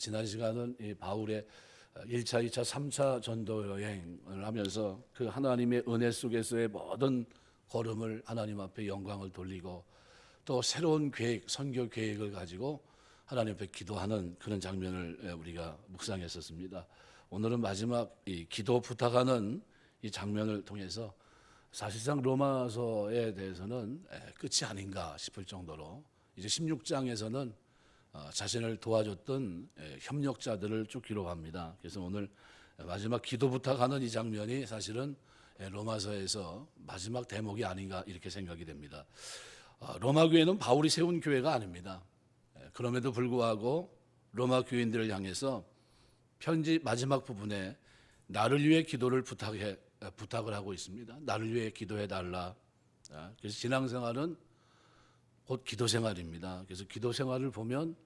지난 시간은 이 바울의 1차, 2차, 3차 전도 여행을 하면서 그 하나님의 은혜 속에서의 모든 걸음을 하나님 앞에 영광을 돌리고 또 새로운 계획, 선교 계획을 가지고 하나님 앞에 기도하는 그런 장면을 우리가 묵상했었습니다. 오늘은 마지막 이 기도 부탁하는 이 장면을 통해서 사실상 로마서에 대해서는 끝이 아닌가 싶을 정도로 이제 16장에서는 자신을 도와줬던 협력자들을 쭉 기록합니다. 그래서 오늘 마지막 기도 부탁하는 이 장면이 사실은 로마서에서 마지막 대목이 아닌가 이렇게 생각이 됩니다. 로마 교회는 바울이 세운 교회가 아닙니다. 그럼에도 불구하고 로마 교인들을 향해서 편지 마지막 부분에 나를 위해 기도를 부탁을 하고 있습니다. 나를 위해 기도해 달라. 그래서 신앙생활은 곧 기도 생활입니다. 그래서 기도 생활을 보면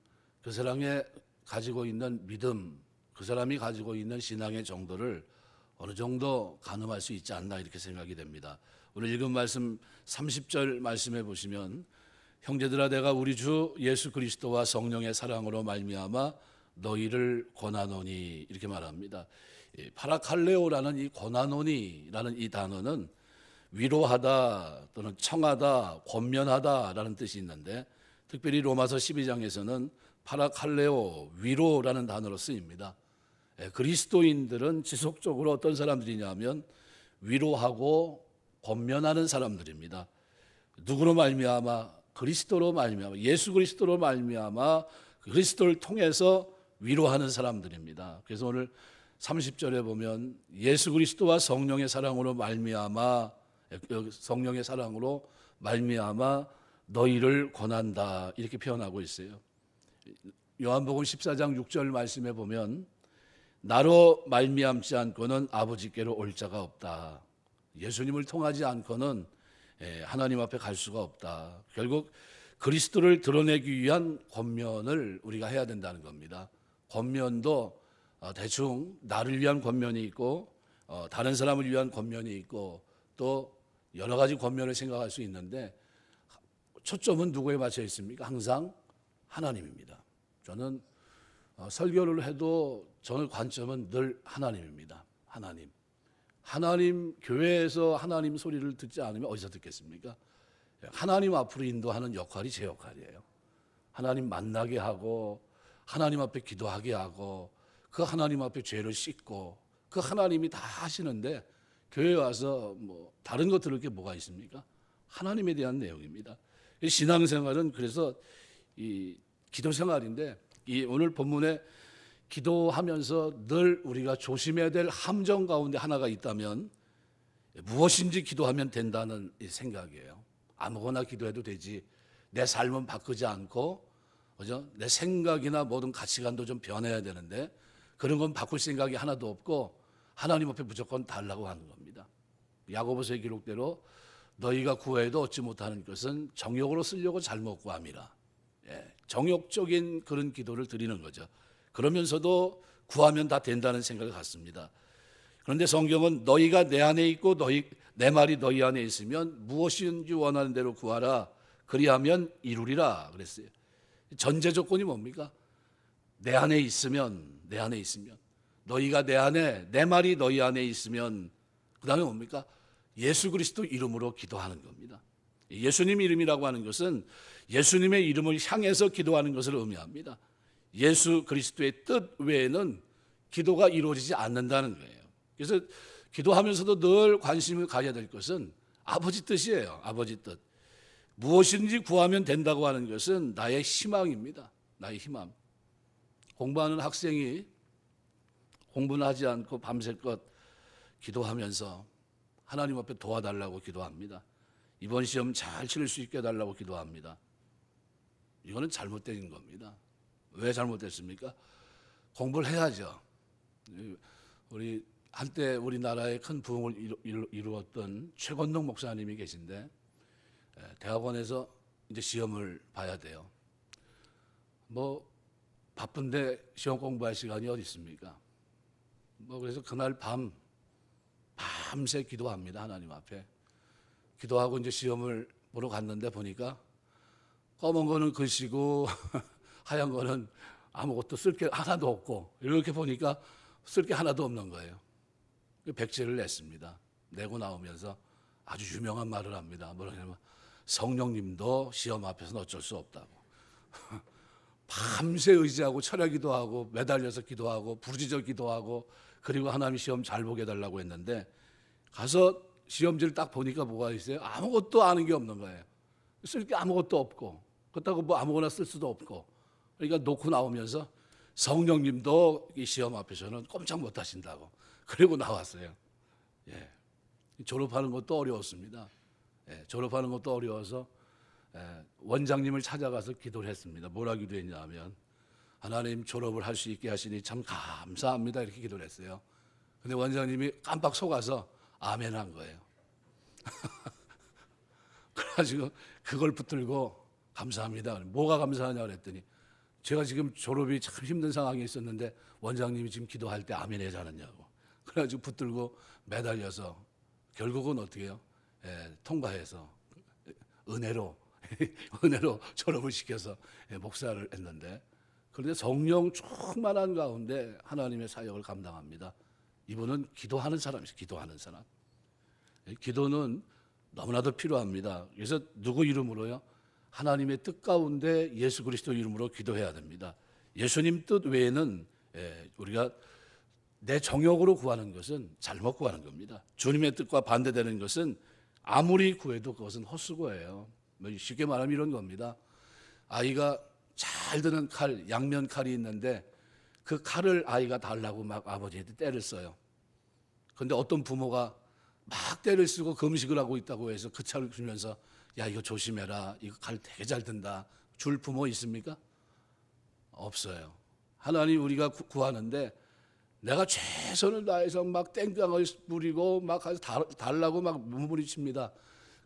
그 사람이 가지고 있는 믿음, 그 사람이 가지고 있는 신앙의 정도를 어느 정도 가늠할 수 있지 않나 이렇게 생각이 됩니다. 오늘 읽은 말씀 30절 말씀해 보시면 형제들아 내가 우리 주 예수 그리스도와 성령의 사랑으로 말미암아 너희를 권하노니 이렇게 말합니다. 파라칼레오라는 이 권하노니라는 이 단어는 위로하다 또는 청하다, 권면하다라는 뜻이 있는데 특별히 로마서 12장에서는 파라칼레오, 위로라는 단어로 쓰입니다. 그리스도인들은 지속적으로 어떤 사람들이냐면 위로하고 권면하는 사람들입니다. 누구로 말미암아? 그리스도로 말미암아, 예수 그리스도로 말미암아 그리스도를 통해서 위로하는 사람들입니다. 그래서 오늘 30절에 보면 예수 그리스도와 성령의 사랑으로 말미암아 성령의 사랑으로 말미암아 너희를 권한다 이렇게 표현하고 있어요. 요한복음 14장 6절 말씀에 보면 나로 말미암지 않고는 아버지께로 올 자가 없다. 예수님을 통하지 않고는 하나님 앞에 갈 수가 없다. 결국 그리스도를 드러내기 위한 권면을 우리가 해야 된다는 겁니다. 권면도 대충 나를 위한 권면이 있고 다른 사람을 위한 권면이 있고 또 여러 가지 권면을 생각할 수 있는데 초점은 누구에 맞춰 있습니까? 항상 하나님입니다. 저는 설교를 해도 저는 관점은 늘 하나님입니다. 하나님 교회에서 하나님 소리를 듣지 않으면 어디서 듣겠습니까? 하나님 앞으로 인도하는 역할이 제 역할이에요. 하나님 만나게 하고 하나님 앞에 기도하게 하고 그 하나님 앞에 죄를 씻고 그 하나님이 다 하시는데 교회에 와서 뭐 다른 거 들을 게 뭐가 있습니까? 하나님에 대한 내용입니다. 신앙생활은 그래서 이 기도 생활인데 이 오늘 본문에 기도하면서 늘 우리가 조심해야 될 함정 가운데 하나가 있다면 무엇인지 기도하면 된다는 생각이에요. 아무거나 기도해도 되지. 내 삶은 바꾸지 않고 그죠? 내 생각이나 모든 가치관도 좀 변해야 되는데 그런 건 바꿀 생각이 하나도 없고 하나님 앞에 무조건 달라고 하는 겁니다. 야고보서의 기록대로 너희가 구해도 얻지 못하는 것은 정욕으로 쓰려고 잘못 구함이라. 정욕적인 그런 기도를 드리는 거죠. 그러면서도 구하면 다 된다는 생각을 갖습니다. 그런데 성경은 너희가 내 안에 있고 내 말이 너희 안에 있으면 무엇이든지 원하는 대로 구하라. 그리하면 이루리라 그랬어요. 전제 조건이 뭡니까? 내 안에 있으면 너희가 내 안에 내 말이 너희 안에 있으면 그 다음에 뭡니까? 예수 그리스도 이름으로 기도하는 겁니다. 예수님 이름이라고 하는 것은 예수님의 이름을 향해서 기도하는 것을 의미합니다. 예수 그리스도의 뜻 외에는 기도가 이루어지지 않는다는 거예요. 그래서 기도하면서도 늘 관심을 가져야 될 것은 아버지 뜻이에요. 아버지 뜻. 무엇인지 구하면 된다고 하는 것은 나의 희망입니다. 나의 희망. 공부하는 학생이 공부는 하지 않고 밤새껏 기도하면서 하나님 앞에 도와달라고 기도합니다. 이번 시험 잘 치를 수 있게 해달라고 기도합니다. 이거는 잘못된 겁니다. 왜 잘못됐습니까? 공부를 해야죠. 우리 한때 우리나라의 큰 부흥을 이루었던 최건동 목사님이 계신데 대학원에서 이제 시험을 봐야 돼요. 뭐 바쁜데 시험 공부할 시간이 어디 있습니까? 그래서 그날 밤새 기도합니다. 하나님 앞에 기도하고 이제 시험을 보러 갔는데 보니까 검은 거는 글씨고 하얀 거는 아무것도 쓸 게 하나도 없고 이렇게 보니까 쓸 게 하나도 없는 거예요. 백지를 냈습니다. 내고 나오면서 아주 유명한 말을 합니다. 뭐냐면 성령님도 시험 앞에서는 어쩔 수 없다고. 밤새 의지하고 철야 기도하고 매달려서 기도하고 부르짖어 기도하고 그리고 하나님 시험 잘 보게 해달라고 했는데 가서 시험지를 딱 보니까 뭐가 있어요? 아무것도 아는 게 없는 거예요. 쓸 게 아무것도 없고 그렇다고 뭐 아무거나 쓸 수도 없고 그러니까 놓고 나오면서 성령님도 이 시험 앞에서는 꼼짝 못 하신다고 그리고 나왔어요. 예. 졸업하는 것도 어려웠습니다. 예. 졸업하는 것도 어려워서 원장님을 찾아가서 기도를 했습니다. 뭐라 기도했냐면 하나님 졸업을 할 수 있게 하시니 참 감사합니다 이렇게 기도를 했어요. 근데 원장님이 깜빡 속아서 아멘 한 거예요. 그래가지고 그걸 붙들고 감사합니다. 뭐가 감사하냐 그랬더니 제가 지금 졸업이 참 힘든 상황에 있었는데 원장님이 지금 기도할 때 아멘 해지 않았냐고. 그래가지고 붙들고 매달려서 결국은 어떻게 해요? 통과해서 은혜로 졸업을 시켜서 목사를 했는데 그런데 성령 충만한 가운데 하나님의 사역을 감당합니다. 이분은 기도하는 사람이죠. 기도하는 사람. 기도는 너무나도 필요합니다. 그래서 누구 이름으로요? 하나님의 뜻 가운데 예수 그리스도 이름으로 기도해야 됩니다. 예수님 뜻 외에는 우리가 내 정욕으로 구하는 것은 잘못 구하는 겁니다. 주님의 뜻과 반대되는 것은 아무리 구해도 그것은 헛수고예요. 쉽게 말하면 이런 겁니다. 아이가 잘 드는 칼, 양면 칼이 있는데 그 칼을 아이가 달라고 막 아버지한테 때를 써요. 그런데 어떤 부모가 막 때를 쓰고 금식을 하고 있다고 해서 그 칼을 주면서 야 이거 조심해라, 이거 칼 되게 잘 든다 줄 부모 있습니까? 없어요. 하나님 우리가 구하는데 내가 최선을 다해서 막 땡깡을 부리고 막 달라고 막 몸부림칩니다.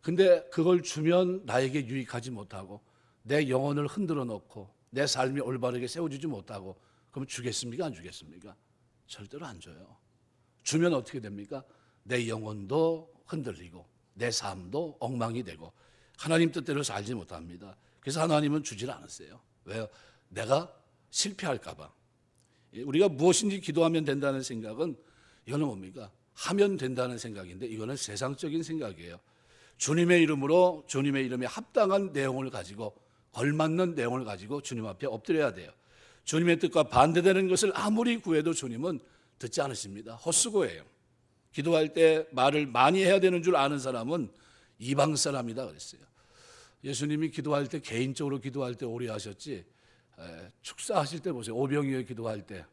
근데 그걸 주면 나에게 유익하지 못하고 내 영혼을 흔들어 놓고 내 삶이 올바르게 세워지지 못하고 그럼 주겠습니까? 안 주겠습니까? 절대로 안 줘요. 주면 어떻게 됩니까? 내 영혼도 흔들리고 내 삶도 엉망이 되고 하나님 뜻대로 살지 못합니다. 그래서 하나님은 주질 않았어요. 왜요? 내가 실패할까 봐. 우리가 무엇인지 기도하면 된다는 생각은 이거는 뭡니까? 하면 된다는 생각인데 이거는 세상적인 생각이에요. 주님의 이름으로 주님의 이름에 합당한 내용을 가지고 걸맞는 내용을 가지고 주님 앞에 엎드려야 돼요. 주님의 뜻과 반대되는 것을 아무리 구해도 주님은 듣지 않으십니다. 헛수고예요. 기도할 때 말을 많이 해야 되는 줄 아는 사람은 이방 사람이다 그랬어요. 예수님이 기도할 때 개인적으로 기도할 때 오래 하셨지 축사하실 때 보세요. 오병이어 기도할 때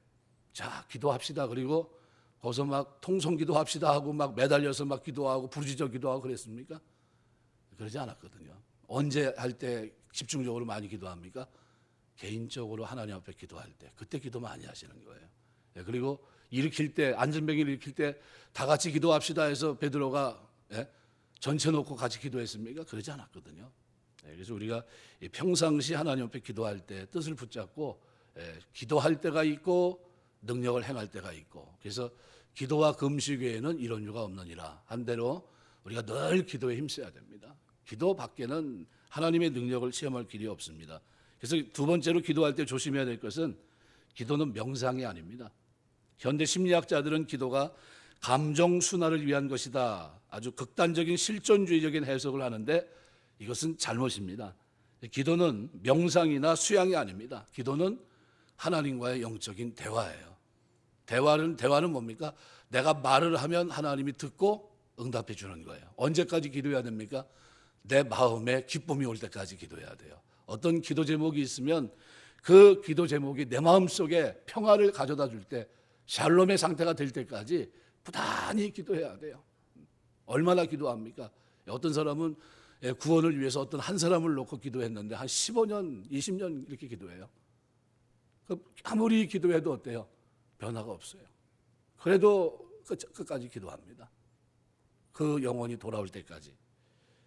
자 기도합시다 그리고 거기서 막 통성 기도합시다 하고 막 매달려서 막 기도하고 부르짖어 기도하고 그랬습니까? 그러지 않았거든요. 언제 할 때 집중적으로 많이 기도합니까? 개인적으로 하나님 앞에 기도할 때 그때 기도 많이 하시는 거예요. 그리고 일으킬 때 안전병을 일으킬 때 다 같이 기도합시다 해서 베드로가 전체 놓고 같이 기도했습니까? 그러지 않았거든요. 그래서 우리가 평상시 하나님 앞에 기도할 때 뜻을 붙잡고 기도할 때가 있고 능력을 행할 때가 있고 그래서 기도와 금식 외에는 이런 이유가 없느니라 한 대로 우리가 늘 기도에 힘써야 됩니다. 기도 밖에는 하나님의 능력을 체험할 길이 없습니다. 그래서 두 번째로 기도할 때 조심해야 될 것은 기도는 명상이 아닙니다. 현대 심리학자들은 기도가 감정 순환을 위한 것이다. 아주 극단적인 실존주의적인 해석을 하는데 이것은 잘못입니다. 기도는 명상이나 수양이 아닙니다. 기도는 하나님과의 영적인 대화예요. 대화는 뭡니까? 내가 말을 하면 하나님이 듣고 응답해 주는 거예요. 언제까지 기도해야 됩니까? 내 마음에 기쁨이 올 때까지 기도해야 돼요. 어떤 기도 제목이 있으면 그 기도 제목이 내 마음속에 평화를 가져다 줄 때 샬롬의 상태가 될 때까지 부단히 기도해야 돼요. 얼마나 기도합니까? 어떤 사람은 구원을 위해서 어떤 한 사람을 놓고 기도했는데 한 15년, 20년 이렇게 기도해요. 아무리 기도해도 어때요? 변화가 없어요. 그래도 끝까지 기도합니다. 그 영혼이 돌아올 때까지.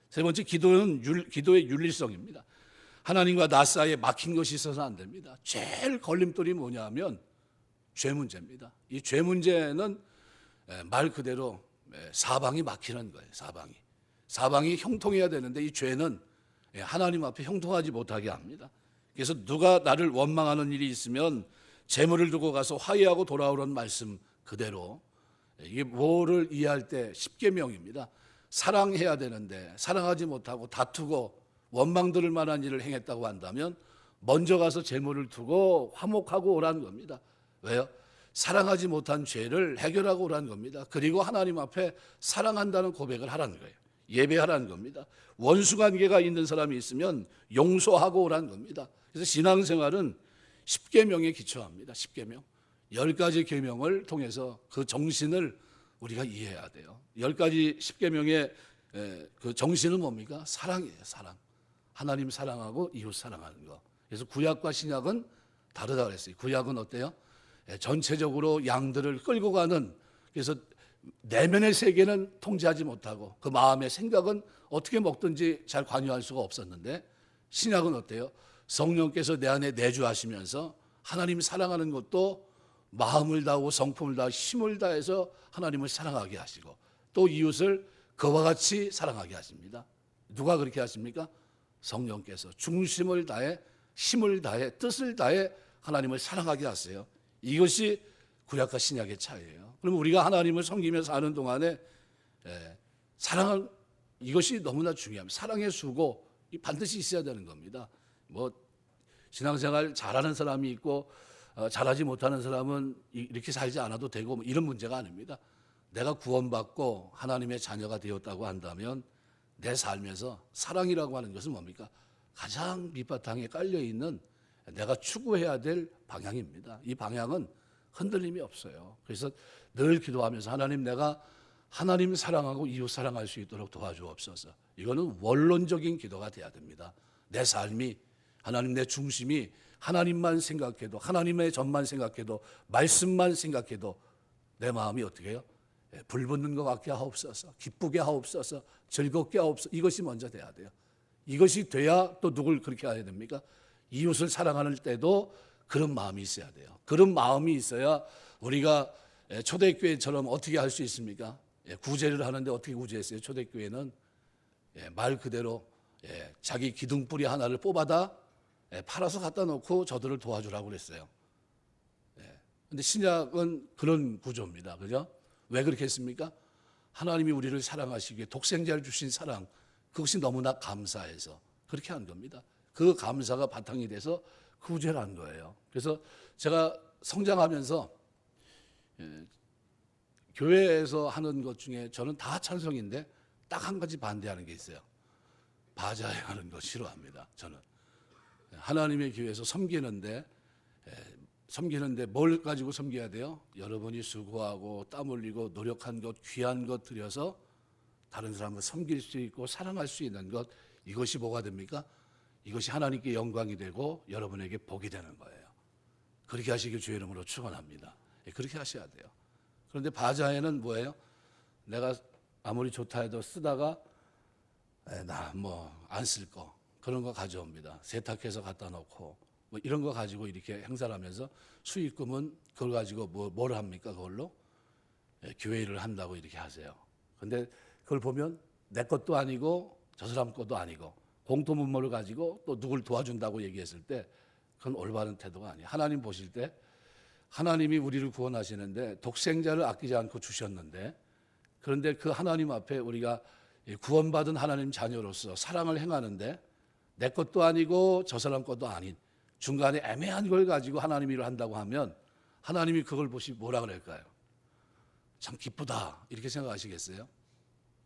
세 번째, 기도는 기도의 윤리성입니다. 하나님과 나 사이에 막힌 것이 있어서는 안 됩니다. 제일 걸림돌이 뭐냐면 죄 문제입니다. 이 죄 문제는 말 그대로 사방이 막히는 거예요. 사방이 형통해야 되는데 이 죄는 하나님 앞에 형통하지 못하게 합니다. 그래서 누가 나를 원망하는 일이 있으면 재물을 두고 가서 화해하고 돌아오라는 말씀 그대로, 이게 뭐를 이해할 때 십계명입니다. 사랑해야 되는데 사랑하지 못하고 다투고 원망 들을 만한 일을 행했다고 한다면 먼저 가서 재물을 두고 화목하고 오라는 겁니다. 왜요? 사랑하지 못한 죄를 해결하고 오라는 겁니다. 그리고 하나님 앞에 사랑한다는 고백을 하라는 거예요. 예배하라는 겁니다. 원수관계가 있는 사람이 있으면 용서하고 오라는 겁니다. 그래서 신앙생활은 십계명에 기초합니다. 십계명, 10가지 계명을 통해서 그 정신을 우리가 이해해야 돼요. 10가지 십계명의 그 정신은 뭡니까? 사랑이에요. 사랑. 하나님 사랑하고 이웃 사랑하는 거. 그래서 구약과 신약은 다르다 그랬어요. 구약은 어때요? 전체적으로 양들을 끌고 가는, 그래서 내면의 세계는 통제하지 못하고 그 마음의 생각은 어떻게 먹든지 잘 관여할 수가 없었는데, 신약은 어때요? 성령께서 내 안에 내주하시면서 하나님 사랑하는 것도 마음을 다하고 성품을 다하고 힘을 다해서 하나님을 사랑하게 하시고 또 이웃을 그와 같이 사랑하게 하십니다. 누가 그렇게 하십니까? 성령께서 중심을 다해 힘을 다해 뜻을 다해 하나님을 사랑하게 하세요. 이것이 구약과 신약의 차이예요. 그러면 우리가 하나님을 섬기면서 사는 동안에 사랑은 이것이 너무나 중요합니다. 사랑의 수고 반드시 있어야 되는 겁니다. 뭐 신앙생활 잘하는 사람이 있고 잘하지 못하는 사람은 이렇게 살지 않아도 되고 뭐 이런 문제가 아닙니다. 내가 구원받고 하나님의 자녀가 되었다고 한다면 내 삶에서 사랑이라고 하는 것은 뭡니까? 가장 밑바탕에 깔려있는 내가 추구해야 될 방향입니다. 이 방향은 흔들림이 없어요. 그래서 늘 기도하면서 하나님, 내가 하나님 사랑하고 이웃 사랑할 수 있도록 도와주옵소서. 이거는 원론적인 기도가 돼야 됩니다. 내 삶이, 하나님, 내 중심이 하나님만 생각해도, 하나님의 전만 생각해도, 말씀만 생각해도 내 마음이 어떻게 해요? 불붙는 것 같게 하옵소서, 기쁘게 하옵소서, 즐겁게 하옵소서. 이것이 먼저 돼야 돼요. 이것이 돼야 또 누굴 그렇게 해야 됩니까? 이웃을 사랑하는 때도 그런 마음이 있어야 돼요. 그런 마음이 있어야 우리가 초대교회처럼 어떻게 할 수 있습니까? 구제를 하는데 어떻게 구제했어요? 초대교회는 말 그대로 자기 기둥뿌리 하나를 뽑아다 팔아서 갖다 놓고 저들을 도와주라고 그랬어요. 그런데 신약은 그런 구조입니다. 그죠? 왜 그렇게 했습니까? 하나님이 우리를 사랑하시기에 독생자를 주신 사랑, 그것이 너무나 감사해서 그렇게 한 겁니다. 그 감사가 바탕이 돼서 구제를 한 거예요. 그래서 제가 성장하면서 교회에서 하는 것 중에 저는 다 찬성인데 딱 한 가지 반대하는 게 있어요. 바자회하는 거 싫어합니다. 저는 하나님의 교회에서 섬기는데 뭘 가지고 섬겨야 돼요? 여러분이 수고하고 땀 흘리고 노력한 것, 귀한 것 들여서 다른 사람을 섬길 수 있고 사랑할 수 있는 것, 이것이 뭐가 됩니까? 이것이 하나님께 영광이 되고 여러분에게 복이 되는 거예요. 그렇게 하시길 주의 이름으로 축원합니다. 그렇게 하셔야 돼요. 그런데 바자회는 뭐예요? 내가 아무리 좋다 해도 쓰다가 나 뭐 안 쓸 거, 그런 거 가져옵니다. 세탁해서 갖다 놓고 뭐 이런 거 가지고 이렇게 행사를 하면서 수익금은 그걸 가지고 뭘 합니까? 그걸로 교회 일을 한다고 이렇게 하세요. 근데 그걸 보면 내 것도 아니고 저 사람 것도 아니고 공통분모를 가지고 또 누굴 도와준다고 얘기했을 때 그건 올바른 태도가 아니에요. 하나님 보실 때 하나님이 우리를 구원하시는데 독생자를 아끼지 않고 주셨는데, 그런데 그 하나님 앞에 우리가 구원받은 하나님 자녀로서 사랑을 행하는데 내 것도 아니고 저 사람 것도 아닌 중간에 애매한 걸 가지고 하나님 일을 한다고 하면 하나님이 그걸 보시고 뭐라 그럴까요? 참 기쁘다 이렇게 생각하시겠어요?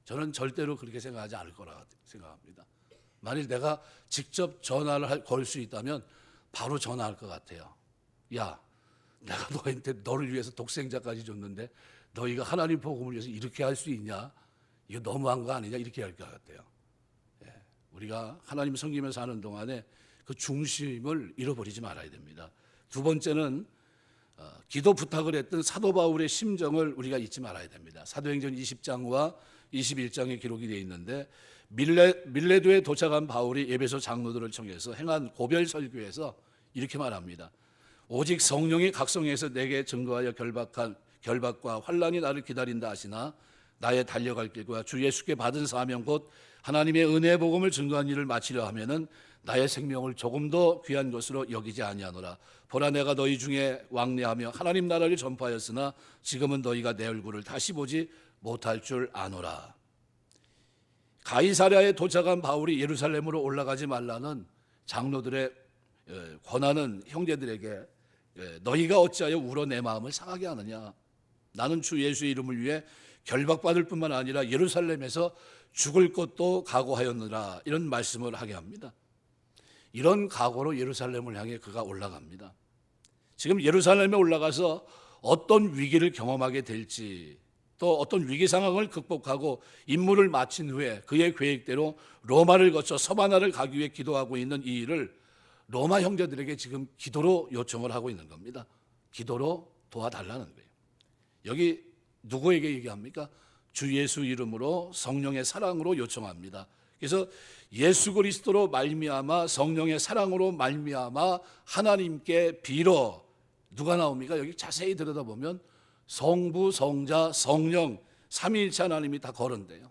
저는 절대로 그렇게 생각하지 않을 거라 생각합니다. 만일 내가 직접 전화를 걸 수 있다면 바로 전화할 것 같아요. 야, 내가 너를 위해서 독생자까지 줬는데 너희가 하나님 복음을 위해서 이렇게 할 수 있냐? 이거 너무한 거 아니냐? 이렇게 할 것 같아요. 우리가 하나님 섬기면서 하는 동안에 그 중심을 잃어버리지 말아야 됩니다. 두 번째는 기도 부탁을 했던 사도 바울의 심정을 우리가 잊지 말아야 됩니다. 사도행전 20장과 21장에 기록이 되어 있는데 밀레도에 도착한 바울이 에베소 장로들을 청해서 행한 고별 설교에서 이렇게 말합니다. 오직 성령이 각성해서 내게 증거하여 결박과 환난이 나를 기다린다 하시나 나의 달려갈 길과 주 예수께 받은 사명 곧 하나님의 은혜의 복음을 증거한 일을 마치려 하면은 나의 생명을 조금도 귀한 것으로 여기지 아니하노라. 보라, 내가 너희 중에 왕래하며 하나님 나라를 전파하였으나 지금은 너희가 내 얼굴을 다시 보지 못할 줄 아노라. 가이사랴에 도착한 바울이 예루살렘으로 올라가지 말라는 장로들의 권하는 형제들에게 너희가 어찌하여 울어 내 마음을 상하게 하느냐. 나는 주 예수의 이름을 위해 결박받을 뿐만 아니라 예루살렘에서 죽을 것도 각오하였느라. 이런 말씀을 하게 합니다. 이런 각오로 예루살렘을 향해 그가 올라갑니다. 지금 예루살렘에 올라가서 어떤 위기를 경험하게 될지, 또 어떤 위기 상황을 극복하고 임무를 마친 후에 그의 계획대로 로마를 거쳐 서바나를 가기 위해 기도하고 있는 이 일을 로마 형제들에게 지금 기도로 요청을 하고 있는 겁니다. 기도로 도와달라는 거예요. 여기 누구에게 얘기합니까? 주 예수 이름으로 성령의 사랑으로 요청합니다. 그래서 예수 그리스도로 말미암아 성령의 사랑으로 말미암아 하나님께 빌어. 누가 나옵니까? 여기 자세히 들여다보면 성부, 성자, 성령 삼위일체 하나님이 다 거론돼요.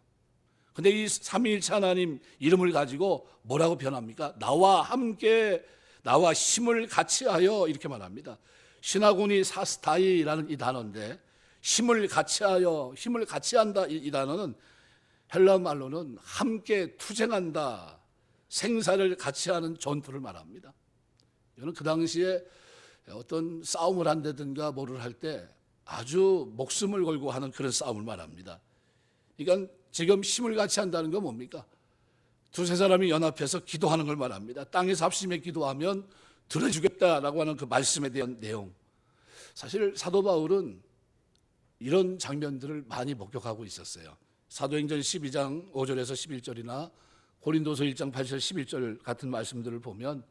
근데 이 삼위일체 하나님 이름을 가지고 뭐라고 표현합니까? 나와 함께, 나와 힘을 같이 하여, 이렇게 말합니다. 시나고니 사스타이라는 이 단어인데, 힘을 같이 하여, 힘을 같이 한다, 이 단어는 헬라 말로는 함께 투쟁한다, 생사를 같이 하는 전투를 말합니다. 이거는 그 당시에 어떤 싸움을 한다든가 뭐를 할 때 아주 목숨을 걸고 하는 그런 싸움을 말합니다. 그러니까 지금 힘을 같이 한다는 건 뭡니까? 두세 사람이 연합해서 기도하는 걸 말합니다. 땅에서 합심해 기도하면 들어주겠다라고 하는 그 말씀에 대한 내용. 사실 사도 바울은 이런 장면들을 많이 목격하고 있었어요. 사도행전 12장 5절에서 11절이나 고린도서 1장 8절 11절 같은 말씀들을 보면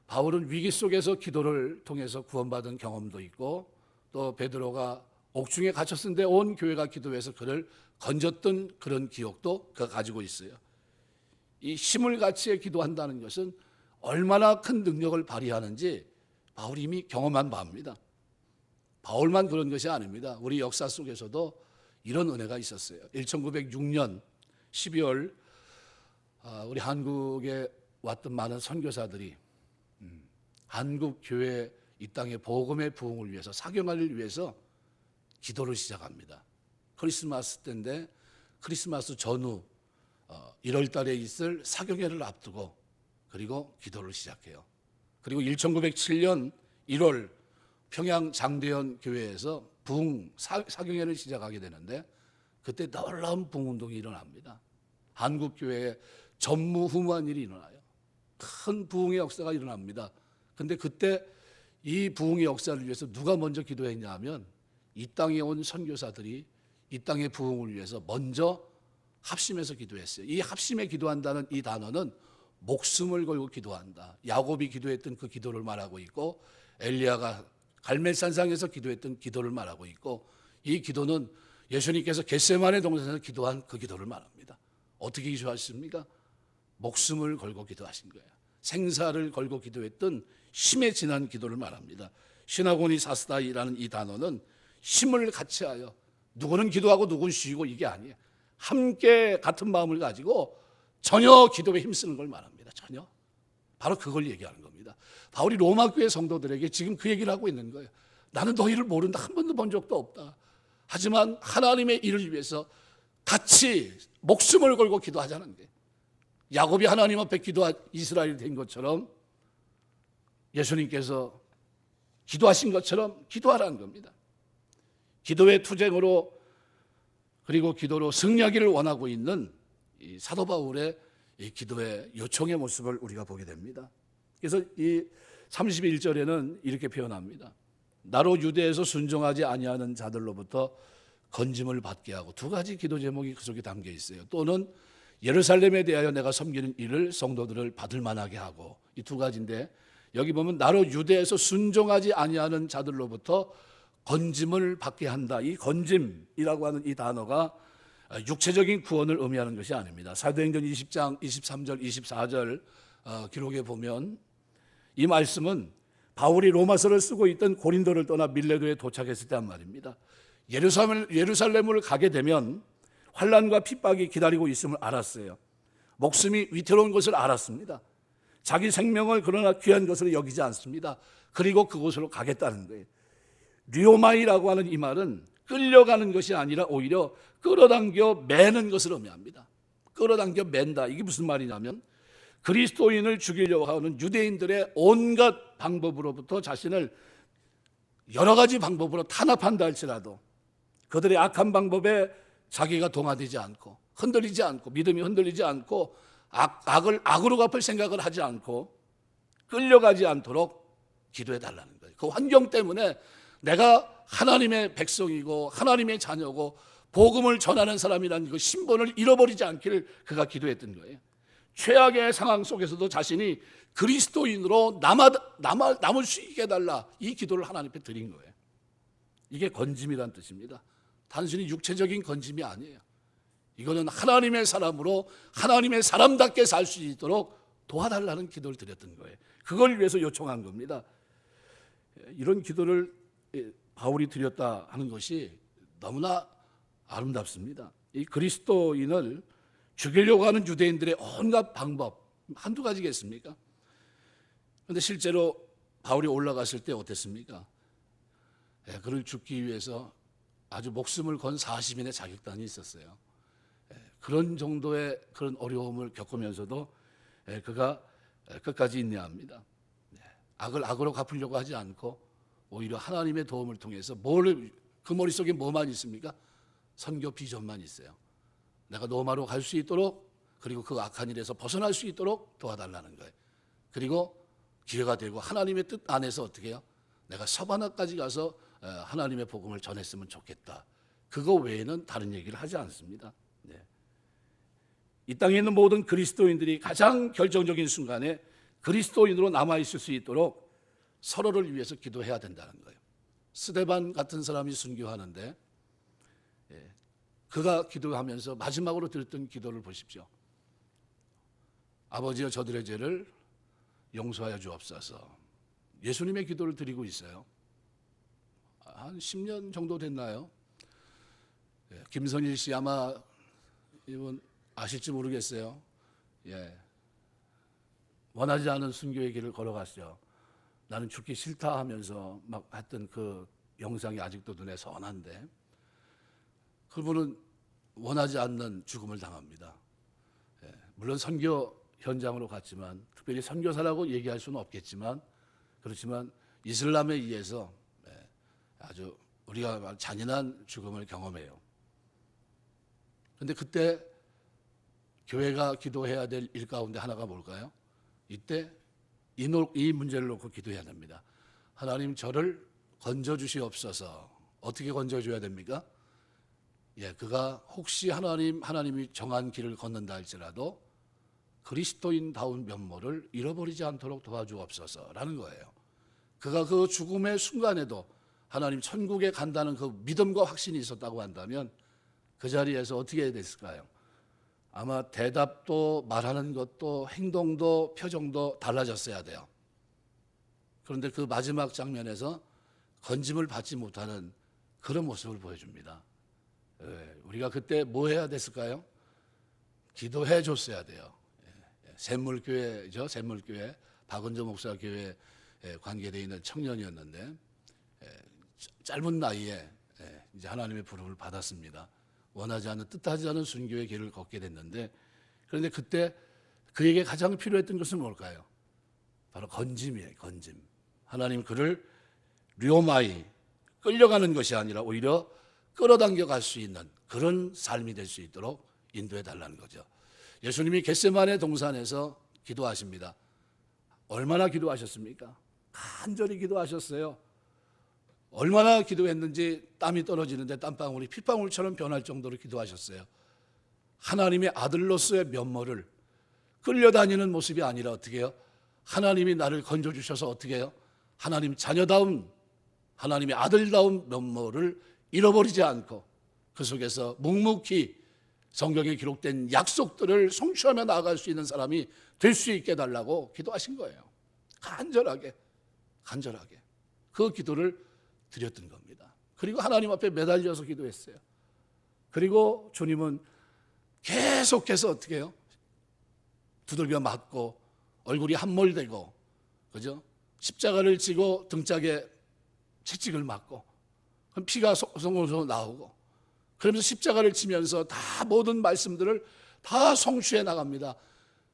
바울은 위기 속에서 기도를 통해서 구원받은 경험도 있고, 또 베드로가 옥중에 갇혔는데 온 교회가 기도해서 그를 건졌던 그런 기억도 그가 가지고 있어요. 이 힘을 같이 기도한다는 것은 얼마나 큰 능력을 발휘하는지 바울이 이미 경험한 바입니다. 바울만 그런 것이 아닙니다. 우리 역사 속에서도 이런 은혜가 있었어요. 1906년 12월 우리 한국에 왔던 많은 선교사들이 한국 교회 이 땅의 복음의 부흥을 위해서, 사경을 위해서 기도를 시작합니다. 크리스마스 때인데 크리스마스 전후 1월 달에 있을 사경회를 앞두고 그리고 기도를 시작해요. 그리고 1907년 1월 평양 장대현 교회에서 부흥 사경회를 시작하게 되는데 그때 놀라운 부흥운동이 일어납니다. 한국 교회에 전무후무한 일이 일어나요. 큰 부흥의 역사가 일어납니다. 근데 그때 이 부흥의 역사를 위해서 누가 먼저 기도했냐 하면 이 땅에 온 선교사들이 이 땅의 부흥을 위해서 먼저 합심해서 기도했어요. 이 합심해 기도한다는 이 단어는 목숨을 걸고 기도한다. 야곱이 기도했던 그 기도를 말하고 있고, 엘리야가 갈멜산상에서 기도했던 기도를 말하고 있고, 이 기도는 예수님께서 겟세마네 동산에서 기도한 그 기도를 말합니다. 어떻게 기도하십니까? 목숨을 걸고 기도하신 거예요. 생사를 걸고 기도했던 힘에 지난 기도를 말합니다. 시나고니 사스다이라는 이 단어는 힘을 같이 하여, 누구는 기도하고 누구는 쉬고 이게 아니에요. 함께 같은 마음을 가지고 전혀 기도에 힘쓰는 걸 말합니다. 전혀. 바로 그걸 얘기하는 겁니다. 바울이 로마 교회 성도들에게 지금 그 얘기를 하고 있는 거예요. 나는 너희를 모른다. 한 번도 본 적도 없다. 하지만 하나님의 일을 위해서 같이 목숨을 걸고 기도하자는 게, 야곱이 하나님 앞에 기도한 이스라엘이 된 것처럼 예수님께서 기도하신 것처럼 기도하라는 겁니다. 기도의 투쟁으로, 그리고 기도로 승리하기를 원하고 있는 이 사도 바울의 이 기도의 요청의 모습을 우리가 보게 됩니다. 그래서 이 31절에는 이렇게 표현합니다. 나로 유대에서 순종하지 아니하는 자들로부터 건짐을 받게 하고, 두 가지 기도 제목이 그 속에 담겨 있어요. 또는 예루살렘에 대하여 내가 섬기는 일을 성도들을 받을 만하게 하고, 이 두 가지인데, 여기 보면 나로 유대에서 순종하지 아니하는 자들로부터 건짐을 받게 한다. 이 건짐이라고 하는 이 단어가 육체적인 구원을 의미하는 것이 아닙니다. 사도행전 20장 23절 24절 기록에 보면 이 말씀은 바울이 로마서를 쓰고 있던 고린도를 떠나 밀레도에 도착했을 때 한 말입니다. 예루살렘을 가게 되면 환난과 핍박이 기다리고 있음을 알았어요. 목숨이 위태로운 것을 알았습니다. 자기 생명을 그러나 귀한 것으로 여기지 않습니다. 그리고 그곳으로 가겠다는 거예요. 류오마이라고 하는 이 말은 끌려가는 것이 아니라 오히려 끌어당겨 매는 것을 의미합니다. 끌어당겨 맨다. 이게 무슨 말이냐면 그리스도인을 죽이려고 하는 유대인들의 온갖 방법으로부터 자신을 여러 가지 방법으로 탄압한다 할지라도 그들의 악한 방법에 자기가 동화되지 않고 흔들리지 않고 믿음이 흔들리지 않고 악을 악으로 갚을 생각을 하지 않고 끌려가지 않도록 기도해 달라는 거예요. 그 환경 때문에 내가 하나님의 백성이고 하나님의 자녀고 복음을 전하는 사람이라는 그 신분을 잃어버리지 않기를 그가 기도했던 거예요. 최악의 상황 속에서도 자신이 그리스도인으로 남을 수 있게 해달라, 이 기도를 하나님 앞에 드린 거예요. 이게 건짐이란 뜻입니다. 단순히 육체적인 건짐이 아니에요. 이거는 하나님의 사람으로 하나님의 사람답게 살 수 있도록 도와달라는 기도를 드렸던 거예요. 그걸 위해서 요청한 겁니다. 이런 기도를 바울이 드렸다 하는 것이 너무나 아름답습니다. 이 그리스도인을 죽이려고 하는 유대인들의 온갖 방법 한두 가지겠습니까? 그런데 실제로 바울이 올라갔을 때 어땠습니까? 그를 죽기 위해서 아주 목숨을 건 40인의 자격단이 있었어요. 그런 정도의 그런 어려움을 겪으면서도 그가 끝까지 인내합니다. 악을 악으로 갚으려고 하지 않고 오히려 하나님의 도움을 통해서 그 머릿속에 뭐만 있습니까? 선교 비전만 있어요. 내가 로마로 갈 수 있도록, 그리고 그 악한 일에서 벗어날 수 있도록 도와달라는 거예요. 그리고 기회가 되고 하나님의 뜻 안에서 어떻게 해요? 내가 서바나까지 가서 하나님의 복음을 전했으면 좋겠다. 그거 외에는 다른 얘기를 하지 않습니다. 네. 이 땅에 있는 모든 그리스도인들이 가장 결정적인 순간에 그리스도인으로 남아있을 수 있도록 서로를 위해서 기도해야 된다는 거예요. 스데반 같은 사람이 순교하는데 그가 기도하면서 마지막으로 드렸던 기도를 보십시오. 아버지여 저들의 죄를 용서하여 주옵소서. 예수님의 기도를 드리고 있어요. 한 10년 정도 됐나요? 김선일 씨 아마 이분 아실지 모르겠어요. 원하지 않은 순교의 길을 걸어갔죠. 나는 죽기 싫다 하면서 막 했던 그 영상이 아직도 눈에 선한데 그분은 원하지 않는 죽음을 당합니다. 물론 선교 현장으로 갔지만 특별히 선교사라고 얘기할 수는 없겠지만 그렇지만 이슬람에 의해서 아주 우리가 잔인한 죽음을 경험해요. 그런데 그때 교회가 기도해야 될 일 가운데 하나가 뭘까요? 이때 이 문제를 놓고 기도해야 됩니다. 하나님 저를 건져주시옵소서. 어떻게 건져줘야 됩니까? 그가 혹시 하나님이 정한 길을 걷는다 할지라도 그리스도인다운 면모를 잃어버리지 않도록 도와주옵소서라는 거예요. 그가 그 죽음의 순간에도 하나님 천국에 간다는 그 믿음과 확신이 있었다고 한다면 그 자리에서 어떻게 해야 됐을까요? 아마 대답도 말하는 것도 행동도 표정도 달라졌어야 돼요. 그런데 그 마지막 장면에서 건짐을 받지 못하는 그런 모습을 보여줍니다. 우리가 그때 뭐 해야 됐을까요? 기도해 줬어야 돼요. 샘물교회죠. 샘물교회 박은조 목사 교회 관계되어 있는 청년이었는데 짧은 나이에 이제 하나님의 부름을 받았습니다. 원하지 않는 뜻하지 않은 순교의 길을 걷게 됐는데 그런데 그때 그에게 가장 필요했던 것은 뭘까요? 바로 건짐이에요. 건짐. 하나님 그를 류오마이 끌려가는 것이 아니라 오히려 끌어당겨 갈 수 있는 그런 삶이 될 수 있도록 인도해 달라는 거죠. 예수님이 겟세마네 동산에서 기도하십니다. 얼마나 기도하셨습니까? 간절히 기도하셨어요. 얼마나 기도했는지 땀이 떨어지는데 땀방울이 핏방울처럼 변할 정도로 기도하셨어요. 하나님의 아들로서의 면모를 끌려다니는 모습이 아니라 어떻게 해요? 하나님이 나를 건져주셔서 어떻게 해요? 하나님 자녀다운 하나님의 아들다운 면모를 잃어버리지 않고 그 속에서 묵묵히 성경에 기록된 약속들을 성취하며 나아갈 수 있는 사람이 될 수 있게 해달라고 기도하신 거예요. 간절하게 그 기도를 드렸던 겁니다. 그리고 하나님 앞에 매달려서 기도했어요. 그리고 주님은 계속해서 어떻게 해요? 두들겨 맞고 얼굴이 함몰되고, 그죠? 십자가를 지고 등짝에 채찍을 맞고, 그럼 피가 송송송 나오고, 그러면서 십자가를 치면서 다 모든 말씀들을 다 성취해 나갑니다.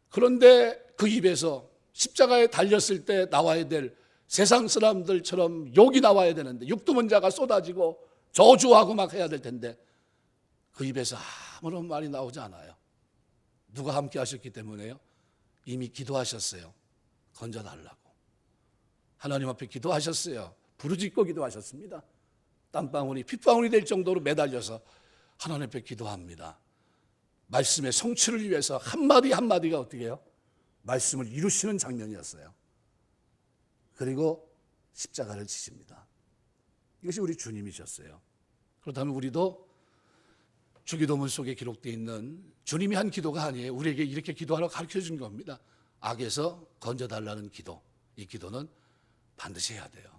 그런데 그 입에서 십자가에 달렸을 때 나와야 될 세상 사람들처럼 욕이 나와야 되는데, 육두문자가 쏟아지고 저주하고 막 해야 될 텐데 그 입에서 아무런 말이 나오지 않아요. 누가 함께 하셨기 때문에요? 이미 기도하셨어요. 건져달라고. 하나님 앞에 기도하셨어요. 부르짖고 기도하셨습니다. 땀방울이 핏방울이 될 정도로 매달려서 하나님 앞에 기도합니다. 말씀의 성취를 위해서 한마디 한마디가 어떻게 해요? 말씀을 이루시는 장면이었어요. 그리고 십자가를 지십니다. 이것이 우리 주님이셨어요. 그렇다면 우리도 주기도문 속에 기록되어 있는 주님이 한 기도가 아니에요. 우리에게 이렇게 기도하라고 가르쳐준 겁니다. 악에서 건져달라는 기도. 이 기도는 반드시 해야 돼요.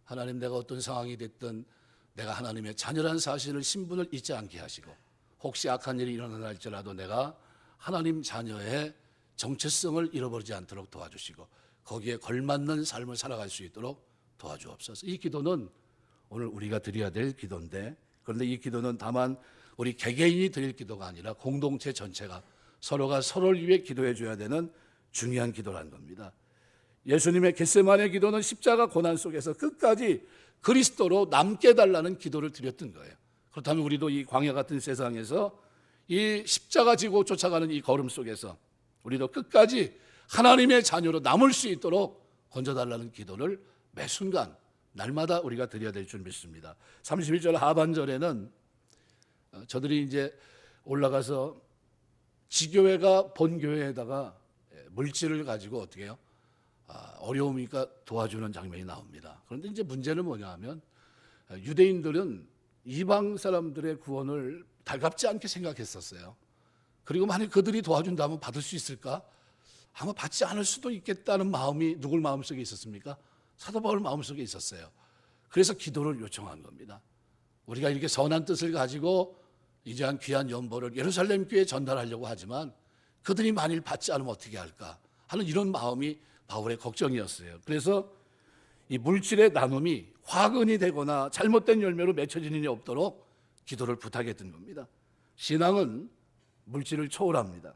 하나님, 내가 어떤 상황이 됐든 내가 하나님의 자녀란 사실을, 신분을 잊지 않게 하시고, 혹시 악한 일이 일어나나 할지라도 내가 하나님 자녀의 정체성을 잃어버리지 않도록 도와주시고, 거기에 걸맞는 삶을 살아갈 수 있도록 도와주옵소서. 이 기도는 오늘 우리가 드려야 될 기도인데, 그런데 이 기도는 다만 우리 개개인이 드릴 기도가 아니라 공동체 전체가 서로가 서로를 위해 기도해 줘야 되는 중요한 기도라는 겁니다. 예수님의 겟세마네 기도는 십자가 고난 속에서 끝까지 그리스도로 남게 해달라는 기도를 드렸던 거예요. 그렇다면 우리도 이 광야 같은 세상에서 이 십자가 지고 쫓아가는 이 걸음 속에서 우리도 끝까지 하나님의 자녀로 남을 수 있도록 건져달라는 기도를 매 순간 날마다 우리가 드려야 될 줄 믿습니다. 31절 하반절에는 저들이 이제 올라가서 지교회가 본교회에다가 물질을 가지고 어떻게 해요? 어려우니까 도와주는 장면이 나옵니다. 그런데 이제 문제는 뭐냐 하면, 유대인들은 이방 사람들의 구원을 달갑지 않게 생각했었어요. 그리고 만약 그들이 도와준다면 받을 수 있을까? 아마 받지 않을 수도 있겠다는 마음이 누굴 마음속에 있었습니까? 사도 바울 마음속에 있었어요. 그래서 기도를 요청한 겁니다. 우리가 이렇게 선한 뜻을 가지고 이러한 귀한 연보를 예루살렘 교회에 전달하려고 하지만 그들이 만일 받지 않으면 어떻게 할까 하는 이런 마음이 바울의 걱정이었어요. 그래서 이 물질의 나눔이 화근이 되거나 잘못된 열매로 맺혀지는 일이 없도록 기도를 부탁했던 겁니다. 신앙은 물질을 초월합니다.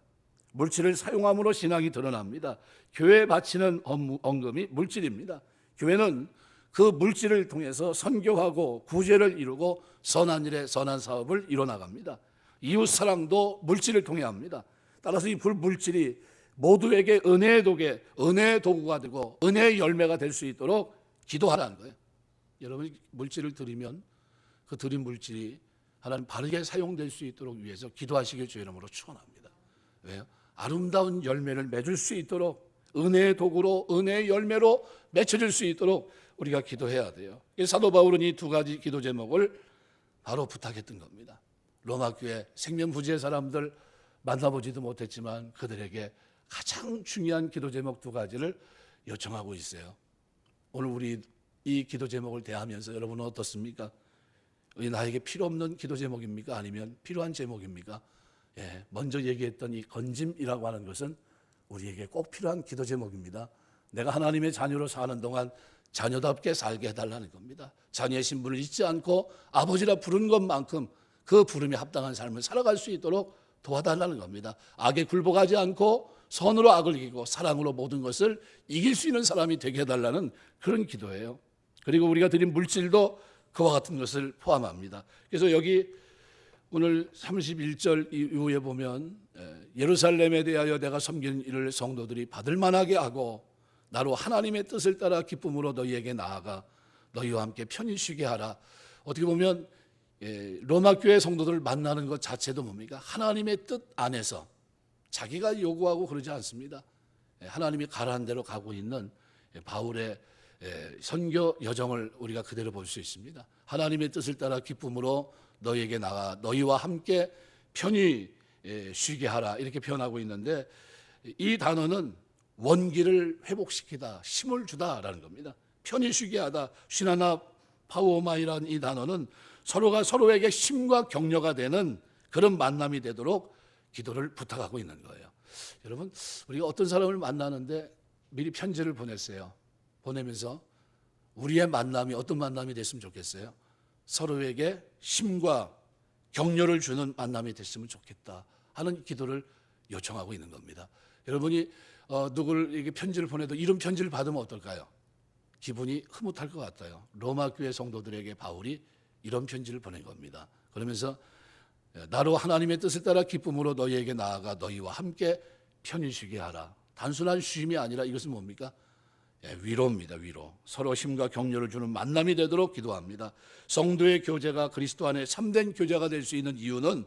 물질을 사용함으로 신앙이 드러납니다. 교회에 바치는 헌금이 물질입니다. 교회는 그 물질을 통해서 선교하고 구제를 이루고 선한 일에 선한 사업을 이뤄나갑니다. 이웃사랑도 물질을 통해 합니다. 따라서 이 물질이 모두에게 은혜의 도구에, 은혜의 도구가 되고 은혜의 열매가 될 수 있도록 기도하라는 거예요. 여러분이 물질을 드리면 그 드린 물질이 하나님 바르게 사용될 수 있도록 위해서 기도하시길 주의 이름으로 축원합니다. 왜요? 아름다운 열매를 맺을 수 있도록 은혜의 도구로, 은혜의 열매로 맺혀질 수 있도록 우리가 기도해야 돼요. 사도 바울은 이 두 가지 기도 제목을 바로 부탁했던 겁니다. 로마 교회 생명부지의 사람들 만나보지도 못했지만 그들에게 가장 중요한 기도 제목 두 가지를 요청하고 있어요. 오늘 우리 이 기도 제목을 대하면서 여러분은 어떻습니까? 나에게 필요 없는 기도 제목입니까? 아니면 필요한 제목입니까? 먼저 얘기했던 이 건짐이라고 하는 것은 우리에게 꼭 필요한 기도 제목입니다. 내가 하나님의 자녀로 사는 동안 자녀답게 살게 해달라는 겁니다. 자녀의 신분을 잊지 않고 아버지라 부른 것만큼 그 부름에 합당한 삶을 살아갈 수 있도록 도와달라는 겁니다. 악에 굴복하지 않고 선으로 악을 이기고 사랑으로 모든 것을 이길 수 있는 사람이 되게 해달라는 그런 기도예요. 그리고 우리가 드린 물질도 그와 같은 것을 포함합니다. 그래서 여기 오늘 31절 이후에 보면 예루살렘에 대하여 내가 섬기는 일을 성도들이 받을 만하게 하고 나로 하나님의 뜻을 따라 기쁨으로 너희에게 나아가 너희와 함께 편히 쉬게 하라. 어떻게 보면 로마 교회 성도들을 만나는 것 자체도 뭡니까? 하나님의 뜻 안에서 자기가 요구하고 그러지 않습니다. 하나님이 가라한 대로 가고 있는 바울의 선교 여정을 우리가 그대로 볼 수 있습니다. 하나님의 뜻을 따라 기쁨으로 너희에게 나가 너희와 함께 편히 쉬게 하라 이렇게 표현하고 있는데 이 단어는 원기를 회복시키다, 힘을 주다라는 겁니다. 편히 쉬게 하다, 쉬나나 파우오마이라는 이 단어는 서로가 서로에게 힘과 격려가 되는 그런 만남이 되도록 기도를 부탁하고 있는 거예요. 여러분, 우리가 어떤 사람을 만나는데 미리 편지를 보냈어요. 보내면서 우리의 만남이 어떤 만남이 됐으면 좋겠어요? 서로에게 힘과 격려를 주는 만남이 됐으면 좋겠다 하는 기도를 요청하고 있는 겁니다. 여러분이 누구에게 편지를 보내도 이런 편지를 받으면 어떨까요? 기분이 흐뭇할 것 같아요. 로마 교회 성도들에게 바울이 이런 편지를 보낸 겁니다. 그러면서 나로 하나님의 뜻을 따라 기쁨으로 너희에게 나아가 너희와 함께 편히 쉬게 하라. 단순한 쉼이 아니라 이것은 뭡니까? 위로입니다. 위로. 서로 힘과 격려를 주는 만남이 되도록 기도합니다. 성도의 교제가 그리스도 안에 참된 교제가 될 수 있는 이유는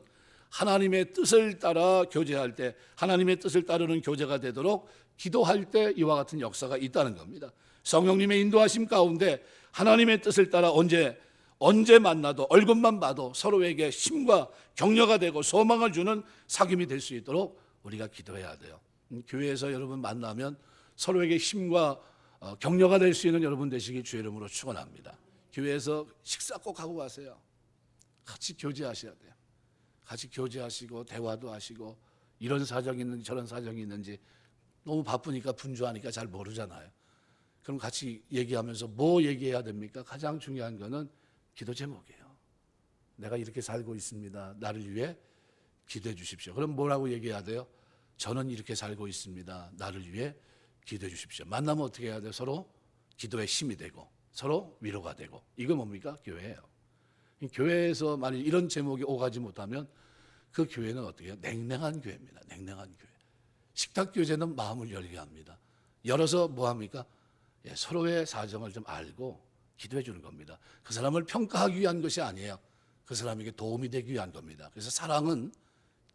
하나님의 뜻을 따라 교제할 때, 하나님의 뜻을 따르는 교제가 되도록 기도할 때 이와 같은 역사가 있다는 겁니다. 성령님의 인도하심 가운데 하나님의 뜻을 따라 언제 만나도 얼굴만 봐도 서로에게 힘과 격려가 되고 소망을 주는 사귐이 될 수 있도록 우리가 기도해야 돼요. 교회에서 여러분 만나면 서로에게 힘과 격려가 될 수 있는 여러분 되시기 주의 이름으로 축원합니다. 교회에서 식사 꼭 하고 가세요. 같이 교제하셔야 돼요. 같이 교제하시고 대화도 하시고 이런 사정이 있는지 저런 사정이 있는지 너무 바쁘니까 분주하니까 잘 모르잖아요. 그럼 같이 얘기하면서 뭐 얘기해야 됩니까? 가장 중요한 거는 기도 제목이에요. 내가 이렇게 살고 있습니다. 나를 위해 기도해 주십시오. 그럼 뭐라고 얘기해야 돼요? 저는 이렇게 살고 있습니다. 나를 위해 기도해 주십시오. 만나면 어떻게 해야 돼요? 서로 기도의 힘이 되고 서로 위로가 되고. 이거 뭡니까? 교회예요. 교회에서 만약 이런 제목이 오가지 못하면 그 교회는 어떻게 해요? 냉랭한 교회입니다. 냉랭한 교회. 식탁 교제는 마음을 열게 합니다. 열어서 뭐 합니까? 서로의 사정을 좀 알고 기도해 주는 겁니다. 그 사람을 평가하기 위한 것이 아니에요. 그 사람에게 도움이 되기 위한 겁니다. 그래서 사랑은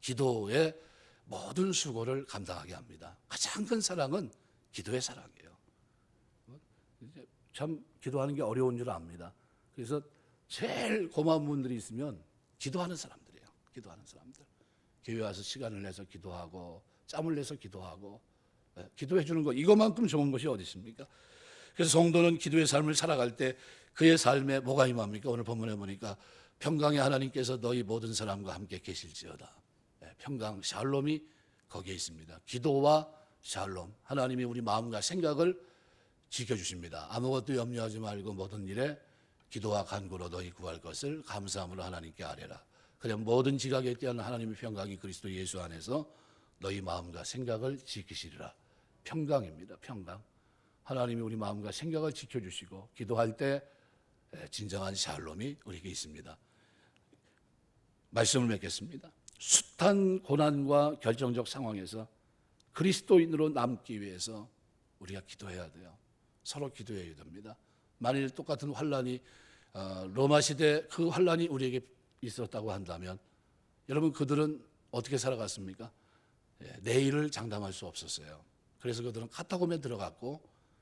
기도의 모든 수고를 감당하게 합니다. 가장 큰 사랑은 기도의 사랑이에요. 참 기도하는 게 어려운 줄 압니다. 그래서 제일 고마운 분들이 있으면 기도하는 사람들이에요. 기도하는 사람들. 교회 와서 시간을 내서 기도하고 짬을 내서 기도하고 기도해 주는 거 이것만큼 좋은 것이 어디 있습니까? 그래서 성도는 기도의 삶을 살아갈 때 그의 삶에 뭐가 임합니까? 오늘 본문에 보니까 평강의 하나님께서 너희 모든 사람과 함께 계실지어다. 평강, 샬롬이 거기에 있습니다. 기도와 샬롬. 하나님이 우리 마음과 생각을 지켜주십니다. 아무것도 염려하지 말고 모든 일에 기도와 간구로 너희 구할 것을 감사함으로 하나님께 아뢰라. 그래 모든 지각에 뛰어난 하나님의 평강이 그리스도 예수 안에서 너희 마음과 생각을 지키시리라. 평강입니다. 평강. 하나님이 우리 마음과 생각을 지켜주시고 기도할 때 진정한 샬롬이 우리에게 있습니다. 말씀을 맺겠습니다. 숱한 고난과 결정적 상황에서 그리스도인으로 남기 위해서 우리가 기도해야 돼요. 서로 기도해야 됩니다. 만일 똑같은 환란이 로마 시대 그 환란이 우리에게 있었다고 한다면 여러분 그들은 어떻게 살아갔습니까? 내일을 장담할 수 없었어요. 그래서 그들은 카타콤에 들어갔고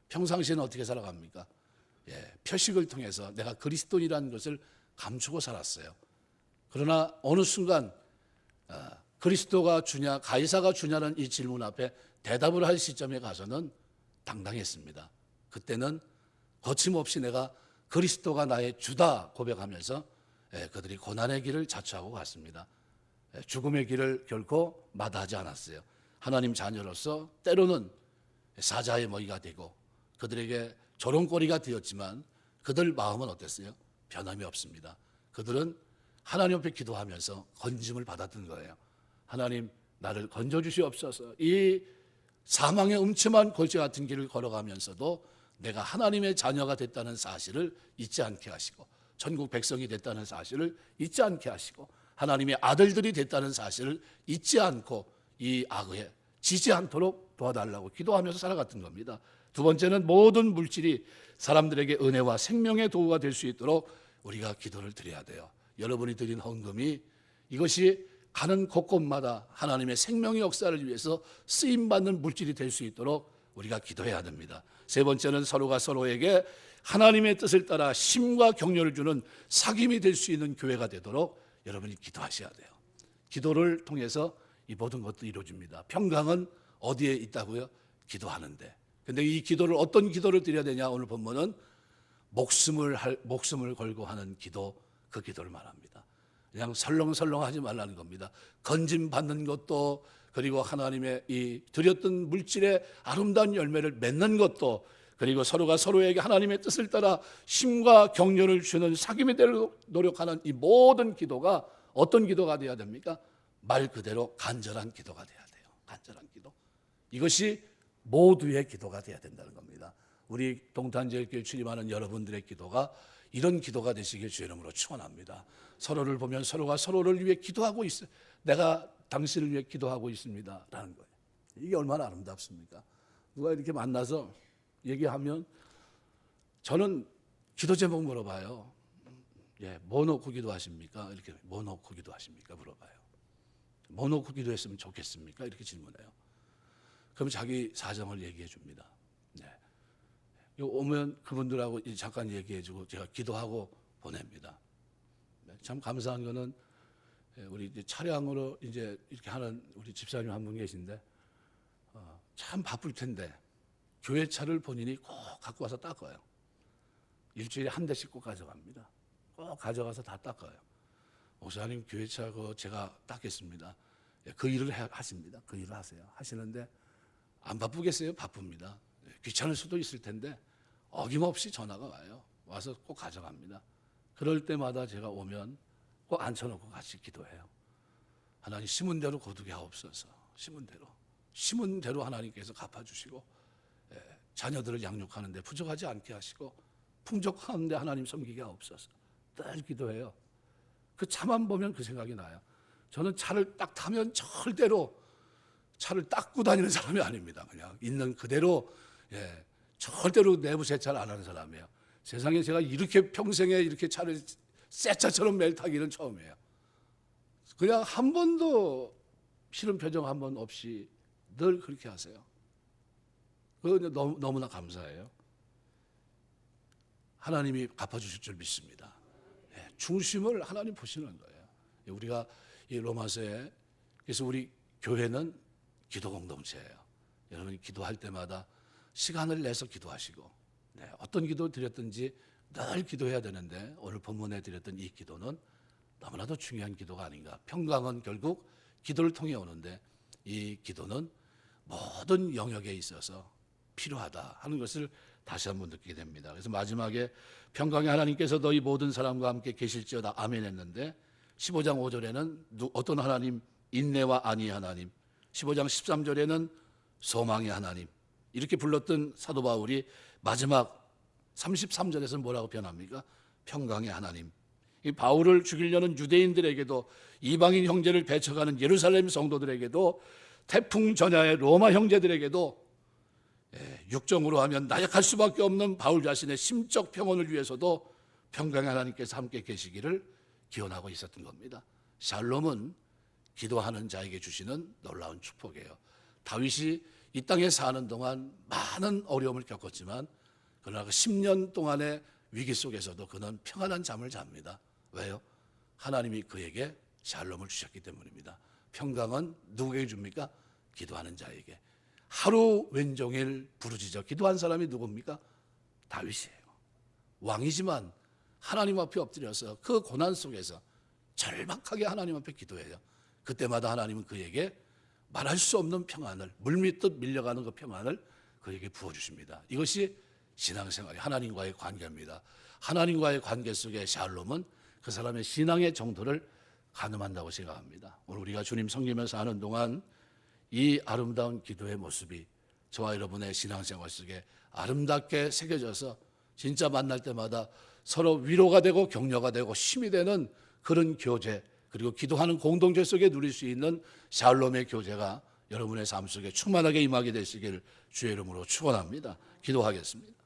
평상시에는 어떻게 살아갑니까? 표식을 통해서 내가 그리스도인이라는 것을 감추고 살았어요. 그러나 어느 순간 그리스도가 주냐 가이사가 주냐는 이 질문 앞에 대답을 할 시점에 가서는 당당했습니다. 그때는 거침없이 내가 그리스도가 나의 주다 고백하면서 그들이 고난의 길을 자처하고 갔습니다. 죽음의 길을 결코 마다하지 않았어요. 하나님 자녀로서 때로는 사자의 먹이가 되고 그들에게 조롱거리가 되었지만 그들 마음은 어땠어요? 변함이 없습니다. 그들은 하나님 앞에 기도하면서 건짐을 받았던 거예요. 하나님 나를 건져주시옵소서. 이 사망의 음침한 골짜 같은 길을 걸어가면서도 내가 하나님의 자녀가 됐다는 사실을 잊지 않게 하시고 천국 백성이 됐다는 사실을 잊지 않게 하시고 하나님의 아들들이 됐다는 사실을 잊지 않고 이 악에 지지 않도록 도와달라고 기도하면서 살아갔던 겁니다. 두 번째는 모든 물질이 사람들에게 은혜와 생명의 도구가 될 수 있도록 우리가 기도를 드려야 돼요. 여러분이 드린 헌금이 이것이 가는 곳곳마다 하나님의 생명의 역사를 위해서 쓰임받는 물질이 될 수 있도록 우리가 기도해야 됩니다. 세 번째는 서로가 서로에게 하나님의 뜻을 따라 힘과 격려를 주는 사귐이 될 수 있는 교회가 되도록 여러분이 기도하셔야 돼요. 기도를 통해서 이 모든 것도 이루어집니다. 평강은 어디에 있다고요? 기도하는데. 근데 이 기도를 어떤 기도를 드려야 되냐? 오늘 본문은 목숨을 걸고 하는 기도, 그 기도를 말합니다. 그냥 설렁설렁 하지 말라는 겁니다. 건짐 받는 것도 그리고 하나님의 이 드렸던 물질의 아름다운 열매를 맺는 것도, 그리고 서로가 서로에게 하나님의 뜻을 따라 힘과 격려를 주는 사귐이 되도록 노력하는 이 모든 기도가 어떤 기도가 되어야 됩니까? 말 그대로 간절한 기도가 되어야 돼요. 간절한 기도. 이것이 모두의 기도가 되어야 된다는 겁니다. 우리 동탄제일교회 출입하는 여러분들의 기도가 이런 기도가 되시길 주의 이름으로 축원합니다. 서로를 보면 서로가 서로를 위해 기도하고 있어요. 내가 당신을 위해 기도하고 있습니다 라는 거예요. 이게 얼마나 아름답습니까? 누가 이렇게 만나서 얘기하면 저는 기도 제목 물어봐요. 예, 뭐 놓고 기도하십니까? 이렇게 뭐 놓고 기도하십니까? 물어봐요. 뭐 놓고 기도했으면 좋겠습니까? 이렇게 질문해요. 그럼 자기 사정을 얘기해 줍니다. 네. 오면 그분들하고 잠깐 얘기해 주고 제가 기도하고 보냅니다. 네. 참 감사한 거는 우리 이제 차량으로 이제 이렇게 하는 우리 집사님 한 분 계신데 참 바쁠 텐데 교회 차를 본인이 꼭 갖고 와서 닦아요. 일주일에 한 대씩 꼭 가져갑니다. 꼭 가져가서 다 닦아요. 목사님 교회 차 그거 제가 닦겠습니다. 그 일을 하십니다. 그 일을 하세요. 하시는데 안 바쁘겠어요? 바쁩니다. 귀찮을 수도 있을 텐데 어김없이 전화가 와요. 와서 꼭 가져갑니다. 그럴 때마다 제가 오면 꼭 앉혀놓고 같이 기도해요. 하나님 심은 대로 거두게 하옵소서. 심은 대로 하나님께서 갚아주시고 자녀들을 양육하는 데 부족하지 않게 하시고 풍족한데 하나님 섬기게 하옵소서. 늘 기도해요. 그 차만 보면 그 생각이 나요. 저는 차를 딱 타면 절대로 차를 닦고 다니는 사람이 아닙니다. 그냥 있는 그대로 절대로 내부 세차를 안 하는 사람이에요. 세상에 제가 이렇게 평생에 이렇게 차를 새 차처럼 매일 타기는 처음이에요. 그냥 한 번도 싫은 표정 한 번 없이 늘 그렇게 하세요. 그거 너무나 감사해요. 하나님이 갚아주실 줄 믿습니다. 중심을 하나님 보시는 거예요. 우리가 이 로마서에 그래서 우리 교회는 기도 공동체예요. 여러분이 기도할 때마다 시간을 내서 기도하시고 어떤 기도 드렸든지 늘 기도해야 되는데 오늘 본문에 드렸던 이 기도는 너무나도 중요한 기도가 아닌가. 평강은 결국 기도를 통해 오는데 이 기도는 모든 영역에 있어서 필요하다 하는 것을 다시 한번 느끼게 됩니다. 그래서 마지막에 평강의 하나님께서 너희 모든 사람과 함께 계실지어다 아멘 했는데 15장 5절에는 어떤 하나님? 인내와 안위의 하나님. 15장 13절에는 소망의 하나님. 이렇게 불렀던 사도 바울이 마지막 33절에서 뭐라고 표현합니까? 평강의 하나님. 이 바울을 죽이려는 유대인들에게도 이방인 형제를 배척하는 예루살렘 성도들에게도 태풍 전야의 로마 형제들에게도 육정으로 하면 나약할 수밖에 없는 바울 자신의 심적 평온을 위해서도 평강의 하나님께서 함께 계시기를 기원하고 있었던 겁니다. 샬롬은 기도하는 자에게 주시는 놀라운 축복이에요. 다윗이 이 땅에 사는 동안 많은 어려움을 겪었지만 그러나 그 10년 동안의 위기 속에서도 그는 평안한 잠을 잡니다. 왜요? 하나님이 그에게 샬롬을 주셨기 때문입니다. 평강은 누구에게 줍니까? 기도하는 자에게. 하루 왼종일 부르짖어 기도한 사람이 누굽니까? 다윗이에요. 왕이지만 하나님 앞에 엎드려서 그 고난 속에서 절박하게 하나님 앞에 기도해요. 그때마다 하나님은 그에게 말할 수 없는 평안을, 물밀듯 밀려가는 그 평안을 그에게 부어주십니다. 이것이 신앙생활이 하나님과의 관계입니다. 하나님과의 관계 속에 샬롬은 그 사람의 신앙의 정도를 가늠한다고 생각합니다. 오늘 우리가 주님 섬기면서 하는 동안 이 아름다운 기도의 모습이 저와 여러분의 신앙생활 속에 아름답게 새겨져서 진짜 만날 때마다 서로 위로가 되고 격려가 되고 힘이 되는 그런 교제, 그리고 기도하는 공동체 속에 누릴 수 있는 샬롬의 교제가 여러분의 삶 속에 충만하게 임하게 되시길 주의 이름으로 축원합니다. 기도하겠습니다.